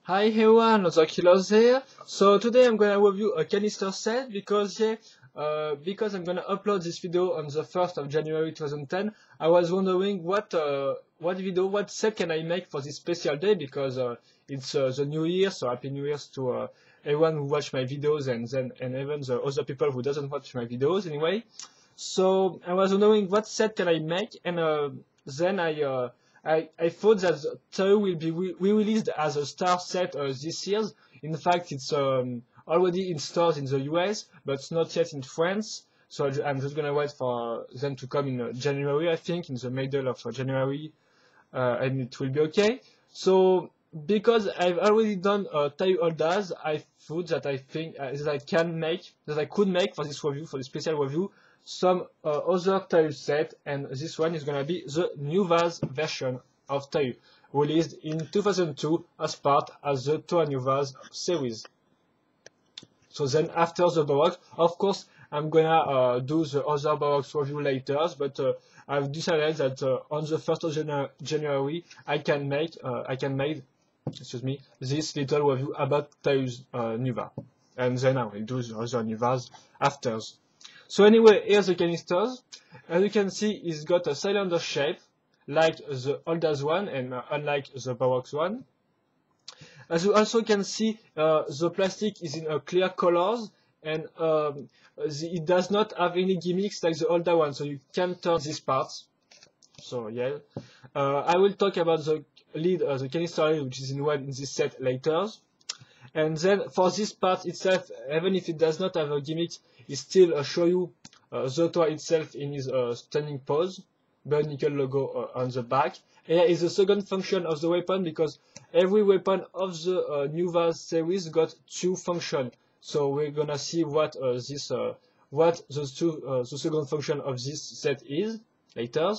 Hi everyone, another Kilos here. So today I'm gonna review a canister set because I'm gonna upload this video on the 1st of January 2010. I was wondering what set can I make for this special day because it's the new year, so happy new year to everyone who watch my videos and even the other people who doesn't watch my videos anyway. So I was wondering what set can I make, and then I thought that Toa will be re-released as a star set this year. In fact, it's already in stores in the US, but it's not yet in France. So I'm just gonna wait for them to come in January, I think, in the middle of January, and it will be okay. So because I've already done Toa holders, I thought that I could make for this review, for the special review, some other Toa set, and this one is gonna be the Nuva's version of Toa, released in 2002 as part of the Toa Nuva's series. So then after the Baroque, of course, I'm gonna do the other Baroque review later, but I've decided that on the 1st of January, I can make this little review about Toa's Nuva, and then I will do the other Nuvas after. So anyway, here's the canisters. As you can see, it's got a cylinder shape, like the oldest one and unlike the Baroque one. As you also can see, the plastic is in clear colors, and it does not have any gimmicks like the older one, so you can turn these parts. So yeah, I will talk about the lid, the canister lid, which is in red in this set later. And then for this part itself, even if it does not have a gimmick, it still show you the Toa itself in his standing pose, Bionicle logo on the back. Here is the second function of the weapon, because every weapon of the Nuva series got two functions. So we're gonna see what the second function of this set is later.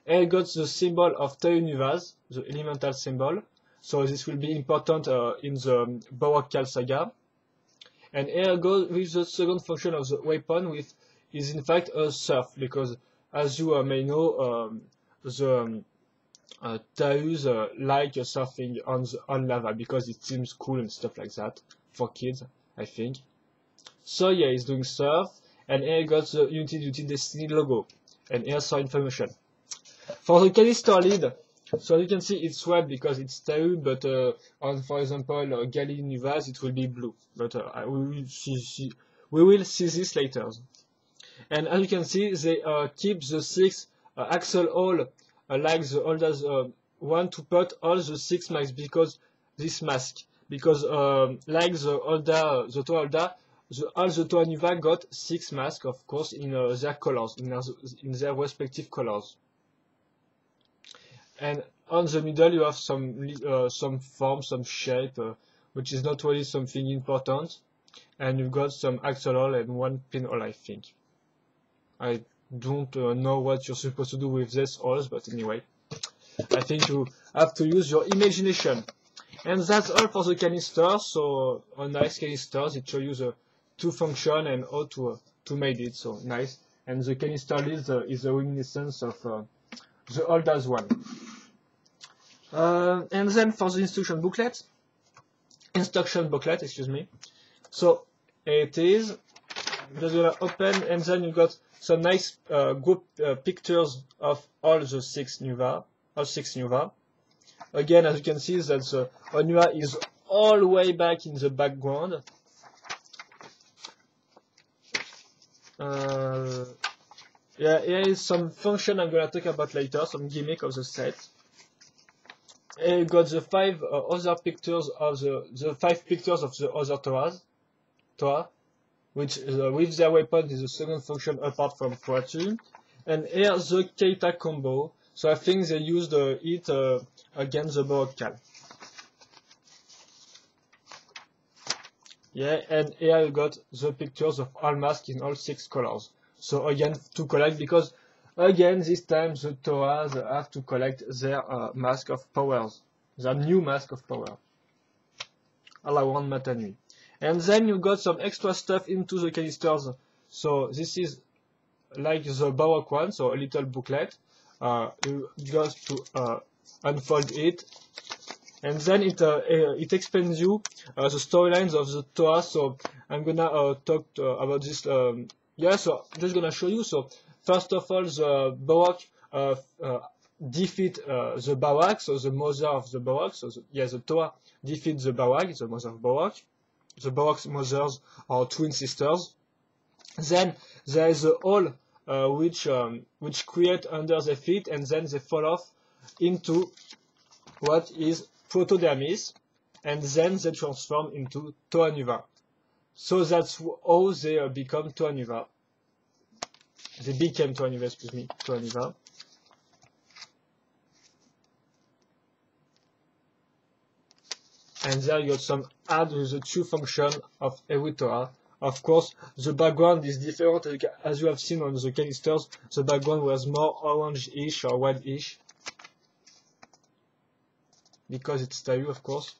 Here got the symbol of Toa Nuva's, the elemental symbol. So this will be important in the Baroque saga. And here goes with the second function of the weapon, which is in fact a surf, because as you may know, the Taus like surfing on lava because it seems cool and stuff like that for kids, I think. So yeah, it's doing surf, and here you got the Unity Duty Destiny logo, and here's some information. For the canister lid, so you can see it's red because it's Toa, but on, for example, Gali Nuvas, it will be blue. But we will see this later. And as you can see, they keep the 6 axle hole like the oldest one to put all the 6 masks, because this mask, because like the older, the Toa older, all the Toa Nuva got 6 masks, of course, in their colors, in their respective colors. And on the middle you have some form, some shape, which is not really something important. And you've got some axle hole and one pinhole, I think. I don't know what you're supposed to do with these holes, but anyway, I think you have to use your imagination. And that's all for the canister. So on nice canisters, it shows you the two function and how to make it. So nice. And the canister lid is a reminiscence of the oldest one. And then for the instruction booklet, excuse me. So it is just gonna open, and then you got some nice group pictures of all the 6 Nuva, Again, as you can see, that the Nuva is all the way back in the background. Yeah, here is some function I'm gonna talk about later, some gimmick of the set. And you got the 5 other pictures of the 5 pictures of the other Toa, which with their weapon is the second function apart from Toa 2. And here the Keita combo. So I think they used it against the Bionicle. Yeah, and here you got the pictures of all masks in all 6 colors. So again, to collect, because again, this time the Toas have to collect their mask of powers, their new mask of power. Alawan Matani. And then you got some extra stuff into the canisters. So this is like the Baroque one, so a little booklet. You just to unfold it, and then it explains you the storylines of the Toa. So I'm gonna talk about this. Yeah, so I'm just gonna show you. So first of all, the Baroque defeat the Baroque, so the mother of the Baroque. So the Toa defeats the Baroque, the mother of Baroque. The Baroque's mothers are twin sisters. Then there is a hole which create under their feet, and then they fall off into what is protodermis, and then they transform into Toa Nuva. So that's how they become Toa Nuva. They became Toa Nuva, excuse me, Toa Nuva. And there you got some add with the true function of every Toa. Of course, the background is different, as you have seen on the canisters. The background was more orange-ish or white-ish, because it's Tahu, of course.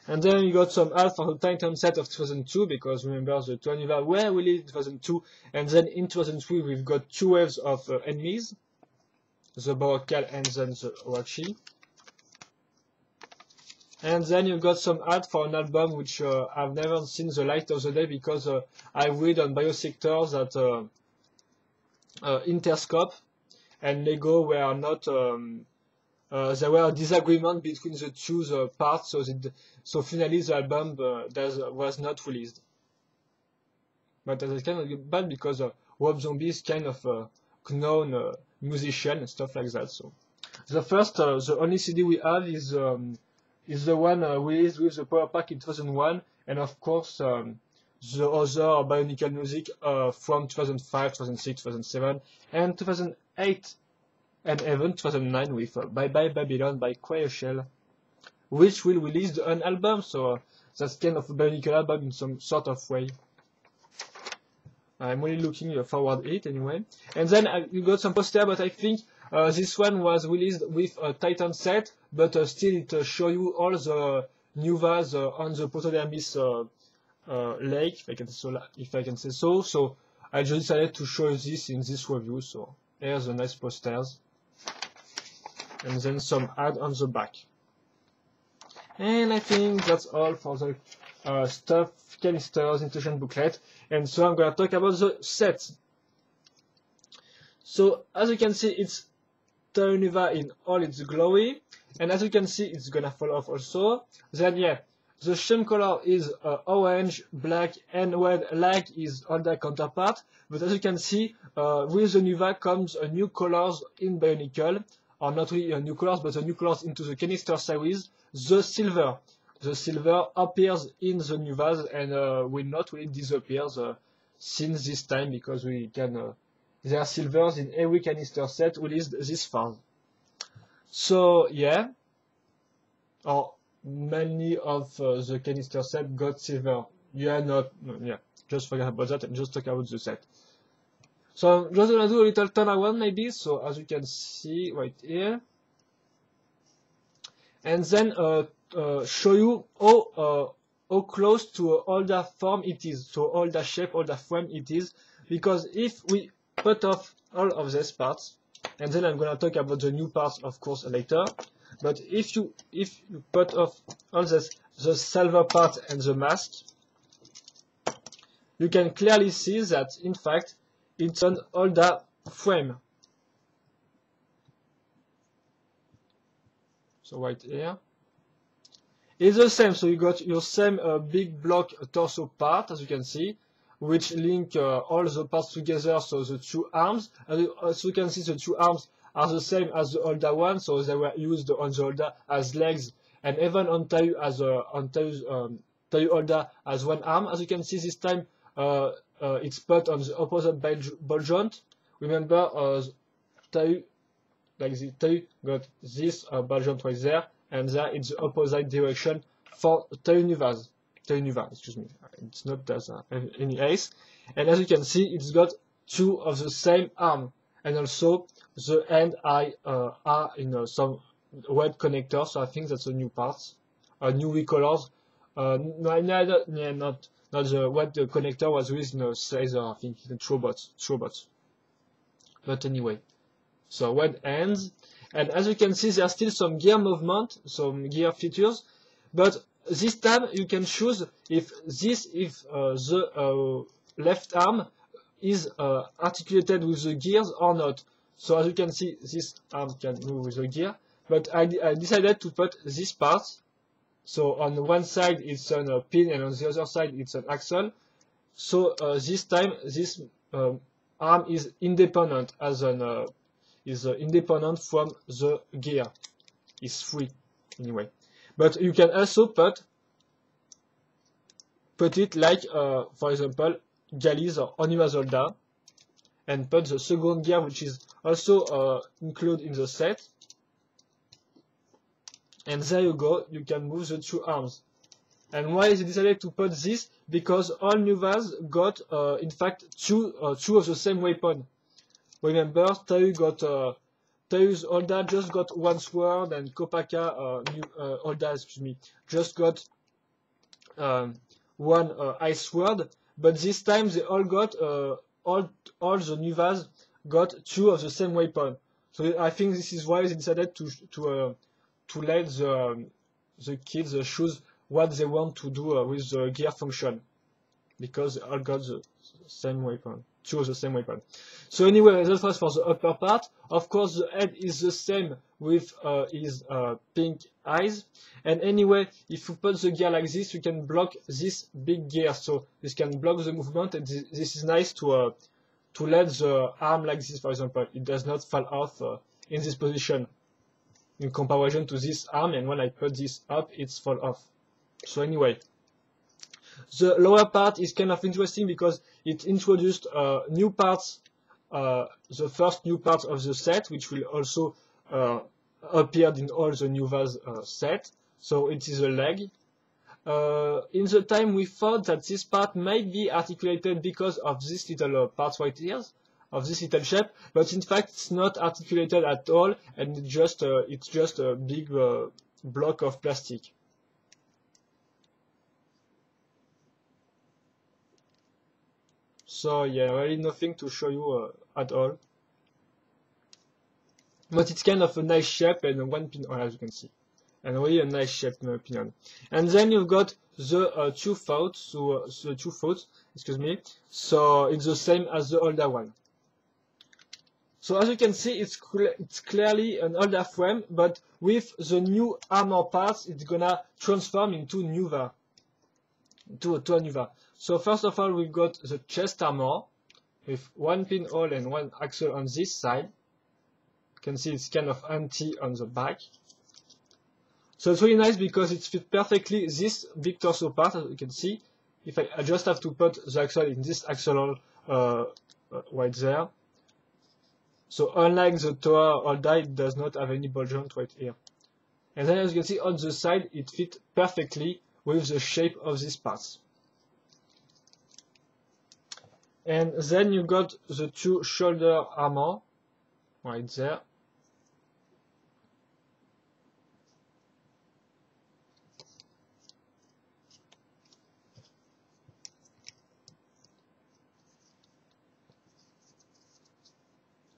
And then you got some ads for the Titan set of 2002, because remember the Toa Nuva were released in 2002, and then in 2003 we've got two waves of enemies, the Bionicle and then the Wachi. And then you got some ads for an album which I've never seen the light of the day, because I read on Biosector that Interscope and Lego were not there were a disagreement between the two parts, so finally the album was not released. But that's kind of bad, because Rob Zombie is kind of a known musician and stuff like that. So the first, the only CD we have is the one released with the Power Pack in 2001, and of course the other Bionicle music from 2005, 2006, 2007, and 2008. And even 2009 with Bye Bye Babylon by Shell, which will release an album, so that's kind of a Bionicle album in some sort of way. I'm really looking forward to it anyway. And then you got some poster, but I think this one was released with a Titan set, but still it show you all the Nuvas on the Protodermis lake, if I can say so. So I just decided to show this in this review. So here's the nice posters. And then some ad on the back. And I think that's all for the stuff, canisters, instruction booklet. And so I'm gonna talk about the set. So as you can see, it's Toa Nuva in all its glory. And as you can see, it's gonna fall off also. Then yeah, the shame color is orange, black, and red, like is Holda counterpart. But as you can see, with the Nuva comes a new colors in Bionicle. Or not really new colors, but the new colors into the canister series, the silver. The silver appears in the Nuvas and will not really disappear since this time, because we can there are silvers in every canister set released this far. So yeah, or many of the canister set got silver. Yeah, just forget about that and just talk about the set. So I'm just gonna do a little turn around maybe, so as you can see right here, and then show you how close to all the form it is, so all the shape, all the frame it is, because if we put off all of these parts, and then I'm gonna talk about the new parts of course later, but if you put off all this, the silver part and the mask, you can clearly see that in fact it's on all the frame. So right here, it's the same. So you got your same big block torso part, as you can see, which link all the parts together. So the two arms, as you can see, the two arms are the same as the older one. So they were used on the older as legs, and even on Tahu as Tahu older as one arm. As you can see, this time it's put on the opposite ball joint. Remember, Tahu, like this, Tahu got this ball joint right there, and there it's the opposite direction for Tahu Nuva, excuse me. It's not as any ace. And as you can see, it's got two of the same arm, and also the end are in some red connector. So I think that's a new part, new recolors. Not the what the connector was with Slazer, I think in Trobots. But anyway, so red ends, And as you can see, there are still some gear movement, some gear features, but this time you can choose if the left arm is articulated with the gears or not. So as you can see, this arm can move with the gear, but I decided to put this part. So on one side it's a pin, and on the other side it's an axle. So this time this arm is independent, as an is independent from the gear. It's free anyway. But you can also put it like, for example, Galley's or Oniva Zolda, and put the second gear, which is also included in the set. And there you go, you can move the two arms. And why they decided to put this? Because all Nuvas got, in fact, two of the same weapon. Remember, Tayu's Holda just got one sword, and Kopaka Holda, excuse me, just got one ice sword. But this time they all got all the Nuvas got two of the same weapon. So I think this is why they decided to let the kids choose what they want to do with the gear function, because they all got the same weapon, two of the same weapon. So anyway, that was for the upper part. Of course, the head is the same with his pink eyes. And anyway, if you put the gear like this, you can block this big gear. So this can block the movement, and this is nice to let the arm like this, for example. It does not fall off in this position, in comparison to this arm, and when I put this up, it's fall off. So anyway, the lower part is kind of interesting because it introduced new parts, the first new parts of the set, which will also appear in all the Nuvas set. So it is a leg. In the time we thought that this part might be articulated because of this little parts right here, of this little shape, but in fact it's not articulated at all, and it's just a big block of plastic. So yeah, really nothing to show you at all. But it's kind of a nice shape and one pin, as you can see. And really a nice shape in my opinion. And then you've got the two foot, excuse me. So it's the same as the older one. So as you can see, it's clearly an older frame, but with the new armor parts, it's gonna transform into Nuva, to a Toa Nuva. So first of all, we've got the chest armor with one pinhole and one axle on this side. You can see it's kind of empty on the back. So it's really nice because it fits perfectly this big torso part, as you can see. If I just have to put the axle in this axle right there. So unlike the Toa Holda, it does not have any ball joint right here. And then as you can see on the side, it fits perfectly with the shape of these parts. And then you got the two shoulder armor right there.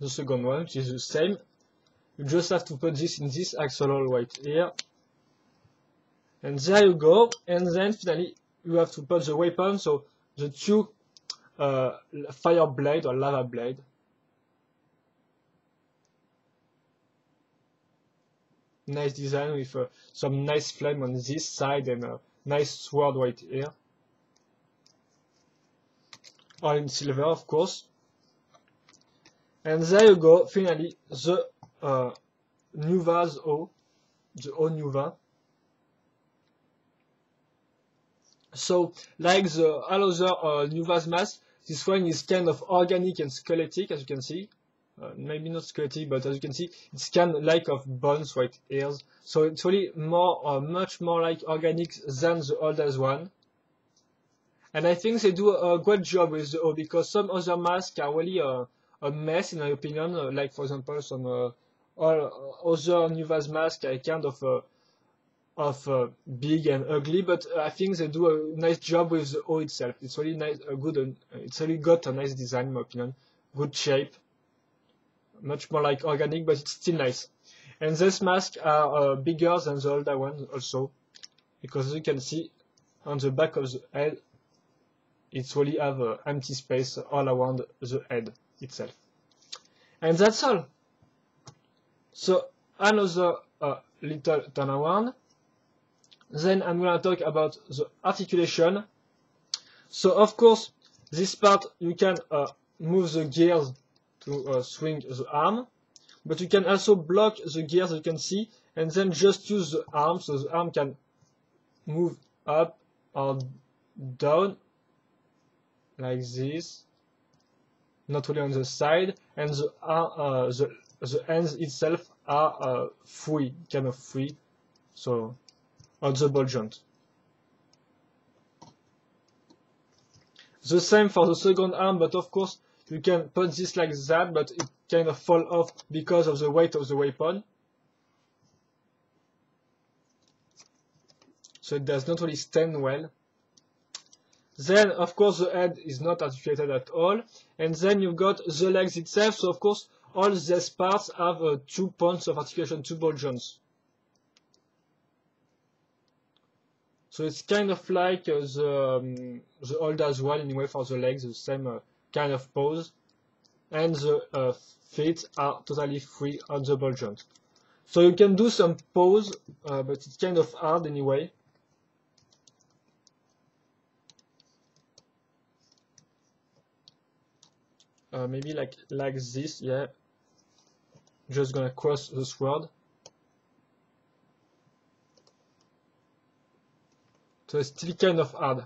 The second one, which is the same. You just have to put this in this axle right here. And there you go. And then finally, you have to put the weapon, so the two fire blade or lava blade. Nice design with some nice flame on this side and a nice sword right here. All in silver, of course. And there you go, finally, the Nuva's O, the O Nuva. So, like the all other Nuva's mask, this one is kind of organic and skeletic, as you can see. Maybe not skeletic, but as you can see, it's kind of like of bones right here. So it's really more, much more like organic than the oldest one. And I think they do a great job with the O, because some other masks are really a mess in my opinion, like for example some all other Nuva's masks are kind of big and ugly, but I think they do a nice job with the O itself. It's really nice, it's really got a nice design in my opinion, good shape, much more like organic, but it's still nice. And these masks are bigger than the older ones also, because as you can see on the back of the head, it really have empty space all around the head itself. And that's all. So another little turnaround. Then I'm going to talk about the articulation. So of course, this part you can move the gears to swing the arm, but you can also block the gears, you can see, and then just use the arm, so the arm can move up or down like this, not only on the side, and the ends itself are free, kind of free, so on the ball joint. The same for the second arm, but of course you can put this like that, but it kind of fall off because of the weight of the weapon. So it does not really stand well. Then of course the head is not articulated at all, and then you've got the legs itself. So of course all these parts have 2 points of articulation, 2 ball joints. So it's kind of like the old as well, anyway, for the legs, the same kind of pose. And the feet are totally free on the ball joint. So you can do some pose, but it's kind of hard anyway. Maybe like this, yeah. Just gonna cross the sword. So it's still kind of hard.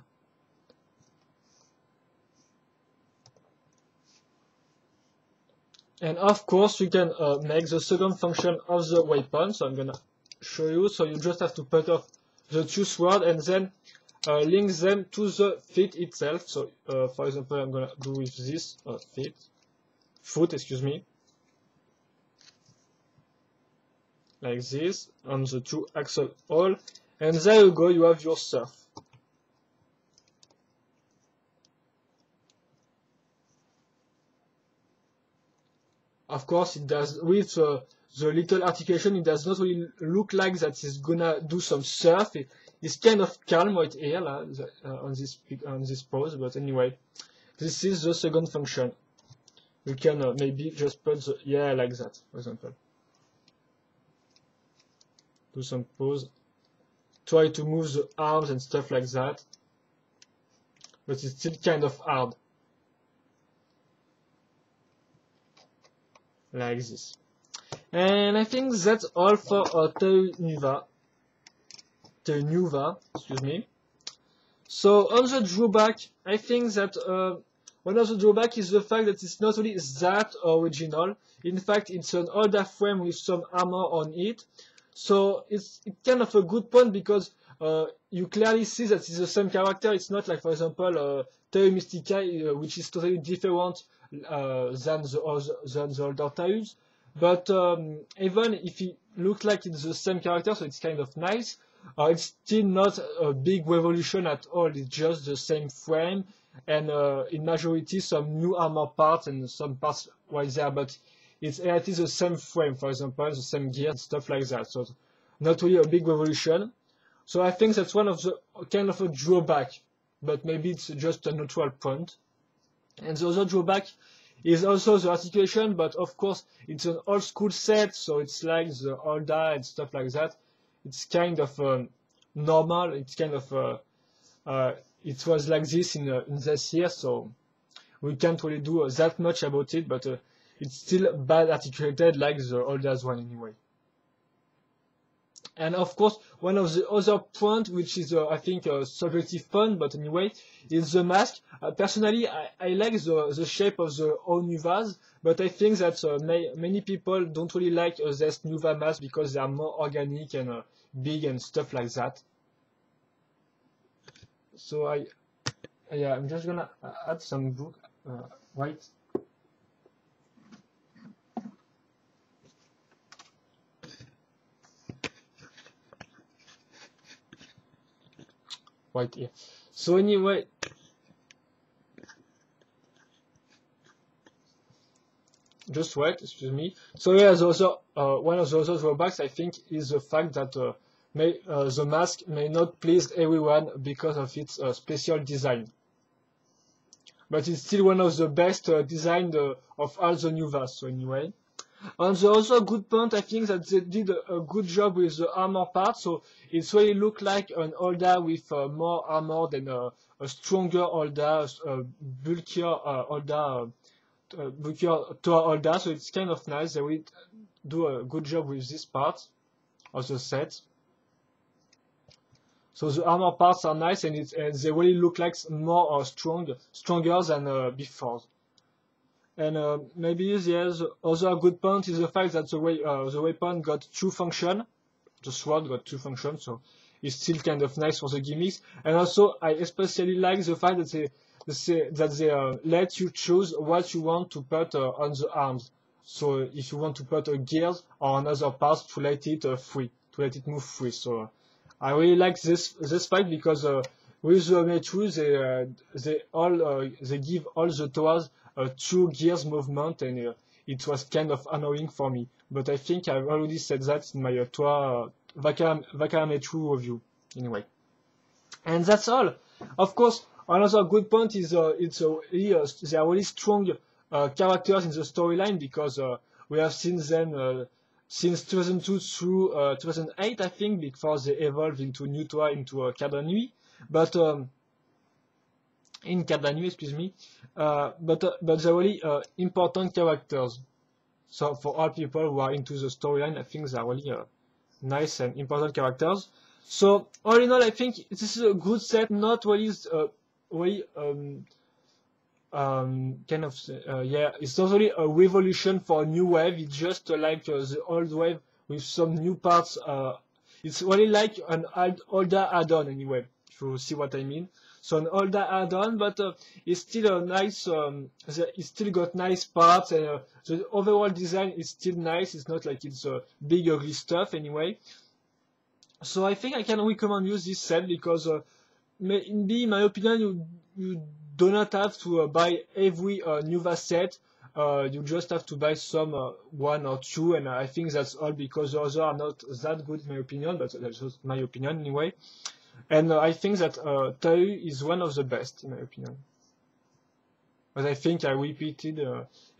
And of course you can make the second function of the weapon. So I'm gonna show you. So you just have to put off the 2 swords and then link them to the feet itself. So for example, I'm gonna do with this foot, excuse me, like this on the 2 axle hole, and there you go. You have your surf. Of course, it does with the little articulation. It does not really look like that it's gonna do some surf. It's kind of calm right here on this pose. But anyway, this is the second function. You can maybe just put the like that, for example. Do some pose. Try to move the arms and stuff like that. But it's still kind of hard. Like this. And I think that's all for Tahu Nuva, excuse me. So on the drawback, I think that one of the drawbacks is the fact that it's not really that original. In fact, it's an older frame with some armor on it. So it's kind of a good point because you clearly see that it's the same character. It's not like, for example, Tahu Mystica, which is totally different than the older Tahus. But even if it looks like it's the same character, so it's kind of nice, it's still not a big revolution at all. It's just the same frame, and in majority some new armor parts and some parts right there, but it is the same frame, for example, the same gear and stuff like that. So not really a big revolution. So I think that's one of the kind of a drawback, but maybe it's just a neutral point. And the other drawback is also the articulation, but of course it's an old school set, so it's like the older and stuff like that. It's kind of normal. It's kind of it was like this in this year, so we can't really do that much about it. But it's still bad articulated like the oldest one anyway. And of course, one of the other points, which is I think a subjective point, but anyway, is the mask. Personally, I like the shape of the old Nuvas, but I think that many people don't really like this Nuva mask because they are more organic and big and stuff like that. So I'm just gonna add some book white. Right here. So anyway, just wait, excuse me. So yeah, the other, one of the other drawbacks I think is the fact that the mask may not please everyone because of its special design. But it's still one of the best design of all the Nuvas, so anyway. And the other good point, I think that they did a good job with the armor part, so it really looked like an Holda with more armor than a stronger Holda, a bulkier Holda, bulkier Toa Holda, so it's kind of nice. They will do a good job with this part of the set. So the armor parts are nice, and they really look like more stronger than before. And maybe the other good point is the fact that the weapon got two functions. The sword got two functions, so it's still kind of nice for the gimmicks. And also, I especially like the fact that they let you choose what you want to put on the arms. So if you want to put a gears or another parts to let it free, to let it move free. So I really like this fact because with the Metru they give all the Toas two gears movement, and it was kind of annoying for me. But I think I've already said that in my Toa Metru review. Anyway, and that's all. Of course, another good point is they are really strong characters in the storyline because we have seen them since 2002 through 2008, I think, before they evolved into New Toa, into Carte de Nuit. But in Carte de Nuit, excuse me. But they're really important characters. So for all people who are into the storyline, I think they're really nice and important characters. So all in all, I think this is a good set. Not really, kind of yeah, it's totally a revolution for a new wave. It's just like the old wave with some new parts. It's really like an older add-on anyway, if you see what I mean. So an older add-on, but it's still a nice. It's still got nice parts, and the overall design is still nice. It's not like it's big ugly stuff anyway. So I think I can recommend you this set because, in my opinion, you do not have to buy every Nuva set. You just have to buy some one or two, and I think that's all because the others are not that good in my opinion. But that's just my opinion anyway. And I think that Tahu is one of the best in my opinion. But I think I repeated,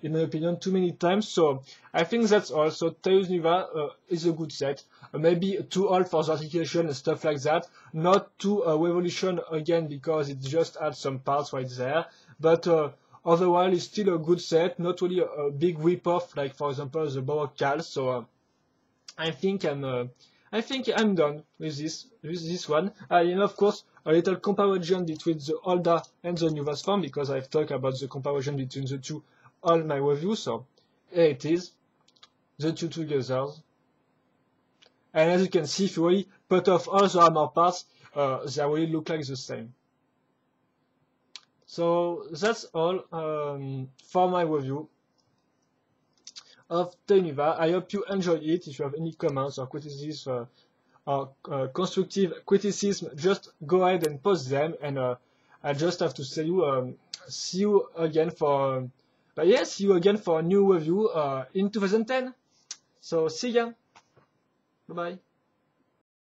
in my opinion, too many times. So I think that's all. So Tahu Nuva is a good set. Maybe too old for the articulation and stuff like that. Not too revolution again because it just adds some parts right there. But otherwise, it's still a good set. Not really a big rip-off like, for example, the Bionicle. So I think I'm done with this one. And of course, a little comparison between the older and the Nuva's form because I've talked about the comparison between the two on my review. So here it is, the two together. And as you can see, if you really put off all the armor parts, they really look like the same. So that's all for my review of Tahu Nuva. I hope you enjoyed it. If you have any comments or criticism or constructive criticism, just go ahead and post them. And I just have to say see you again for a new review in 2010. So see ya. Bye bye.